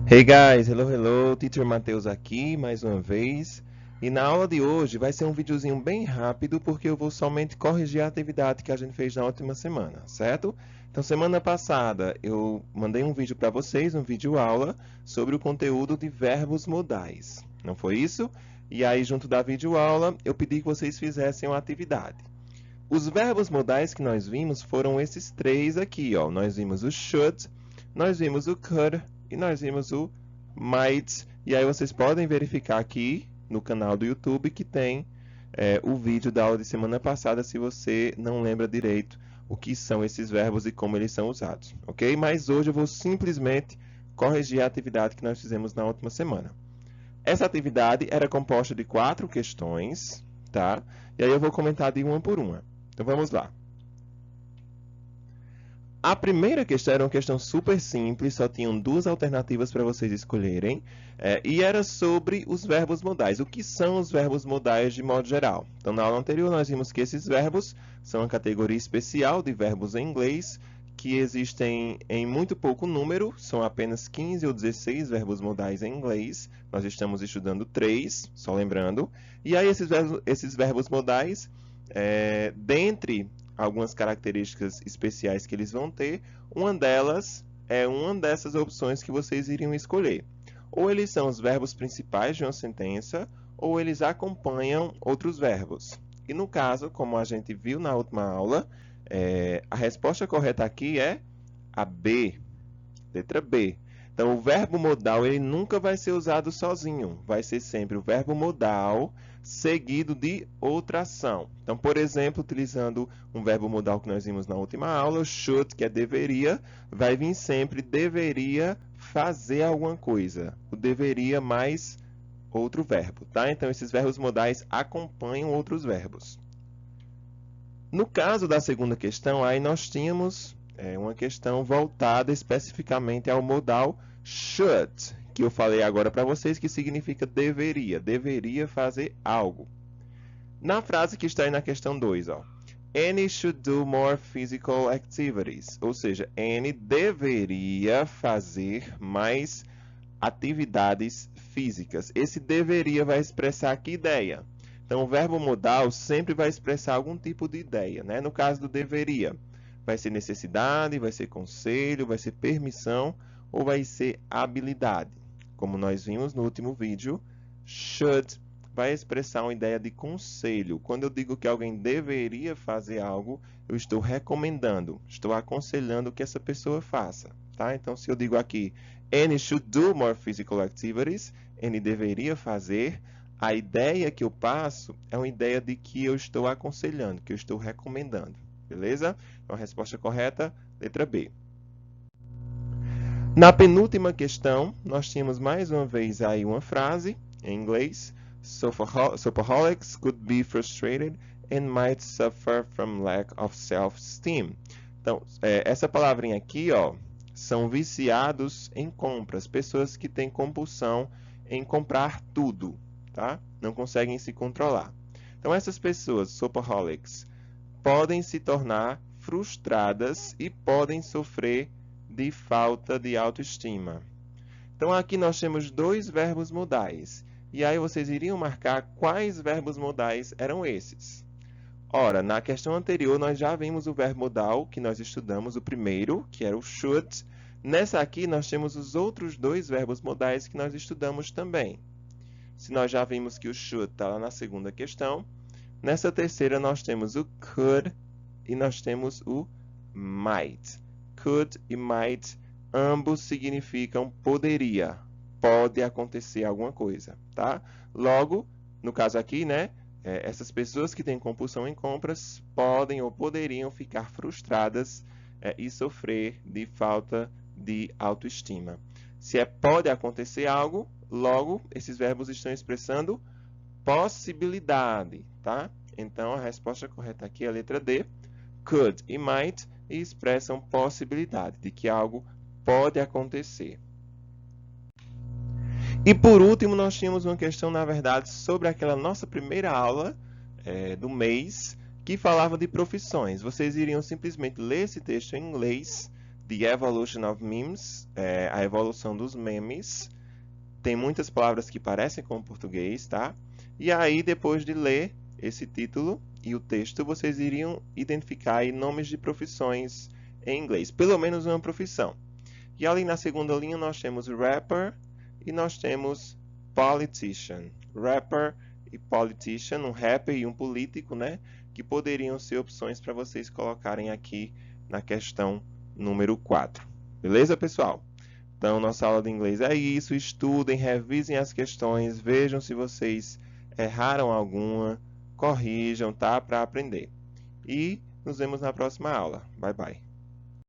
Hey guys, hello, Teacher Matheus aqui mais uma vez. E na aula de hoje vai ser um videozinho bem rápido porque eu vou somente corrigir a atividade que a gente fez na última semana, certo? Então, semana passada eu mandei um vídeo para vocês, um vídeo aula sobre o conteúdo de verbos modais. Não foi isso? E aí, junto da vídeo aula, eu pedi que vocês fizessem uma atividade. Os verbos modais que nós vimos foram esses três aqui, ó. Nós vimos o should, nós vimos o could e nós vimos o might. E aí vocês podem verificar aqui no canal do YouTube que tem o vídeo da aula de semana passada, se você não lembra direito o que são esses verbos e como eles são usados, ok? Mas hoje eu vou simplesmente corrigir a atividade que nós fizemos na última semana. Essa atividade era composta de 4 questões, tá? E aí eu vou comentar de uma por uma. Então vamos lá. A primeira questão era uma questão super simples, só tinham duas alternativas para vocês escolherem, e era sobre os verbos modais. O que são os verbos modais de modo geral? Então, na aula anterior, nós vimos que esses verbos são uma categoria especial de verbos em inglês, que existem em muito pouco número, são apenas 15 ou 16 verbos modais em inglês. Nós estamos estudando 3, só lembrando. E aí, esses verbos modais, dentre algumas características especiais que eles vão ter, uma delas é uma dessas opções que vocês iriam escolher. Ou eles são os verbos principais de uma sentença, ou eles acompanham outros verbos. E no caso, como a gente viu na última aula, a resposta correta aqui é a B, letra B. Então, o verbo modal ele nunca vai ser usado sozinho, vai ser sempre o verbo modal seguido de outra ação. Então, por exemplo, utilizando um verbo modal que nós vimos na última aula, o should, que é deveria, vai vir sempre deveria fazer alguma coisa. O deveria mais outro verbo, tá? Então, esses verbos modais acompanham outros verbos. No caso da segunda questão, aí nós tínhamos uma questão voltada especificamente ao modal should, que eu falei agora para vocês, que significa deveria fazer algo. Na frase que está aí na questão 2, ó, Annie should do more physical activities, ou seja, Annie deveria fazer mais atividades físicas. Esse deveria vai expressar que ideia? Então, o verbo modal sempre vai expressar algum tipo de ideia, né? No caso do deveria, vai ser necessidade, vai ser conselho, vai ser permissão ou vai ser habilidade. Como nós vimos no último vídeo, should vai expressar uma ideia de conselho. Quando eu digo que alguém deveria fazer algo, eu estou recomendando, estou aconselhando que essa pessoa faça, tá? Então, se eu digo aqui, Annie should do more physical activities, Annie deveria fazer, a ideia que eu passo é uma ideia de que eu estou aconselhando, que eu estou recomendando, beleza? Então, a resposta correta, letra B. Na penúltima questão, nós tínhamos mais uma vez aí uma frase em inglês. Shopaholics could be frustrated and might suffer from lack of self-esteem. Então, essa palavrinha aqui, ó, são viciados em compras, pessoas que têm compulsão em comprar tudo, tá? Não conseguem se controlar. Então, essas pessoas, shopaholics, podem se tornar frustradas e podem sofrer de falta de autoestima. Então, aqui nós temos dois verbos modais. E aí vocês iriam marcar quais verbos modais eram esses. Ora, na questão anterior, nós já vimos o verbo modal que nós estudamos, o primeiro, que era o should. Nessa aqui, nós temos os outros dois verbos modais que nós estudamos também. Se nós já vimos que o should está lá na segunda questão, nessa terceira nós temos o could e nós temos o might. Could e might, ambos significam poderia. Pode acontecer alguma coisa, tá? Logo, no caso aqui, né? Essas pessoas que têm compulsão em compras podem ou poderiam ficar frustradas e sofrer de falta de autoestima. Se pode acontecer algo, logo, esses verbos estão expressando possibilidade, tá? Então, a resposta correta aqui é a letra D. Could e might expressam possibilidade de que algo pode acontecer. E por último, nós tínhamos uma questão, na verdade, sobre aquela nossa primeira aula do mês, que falava de profissões. Vocês iriam simplesmente ler esse texto em inglês, The Evolution of Memes, a evolução dos memes. Tem muitas palavras que parecem com o português, tá? E aí, depois de ler esse título e o texto, vocês iriam identificar aí nomes de profissões em inglês, pelo menos uma profissão. E ali na segunda linha nós temos rapper e nós temos politician. Rapper e politician, um rapper e um político, né? Que poderiam ser opções para vocês colocarem aqui na questão número 4. Beleza, pessoal? Então, nossa aula de inglês é isso. Estudem, revisem as questões, vejam se vocês erraram alguma, corrijam, tá? Para aprender. E nos vemos na próxima aula. Bye, bye.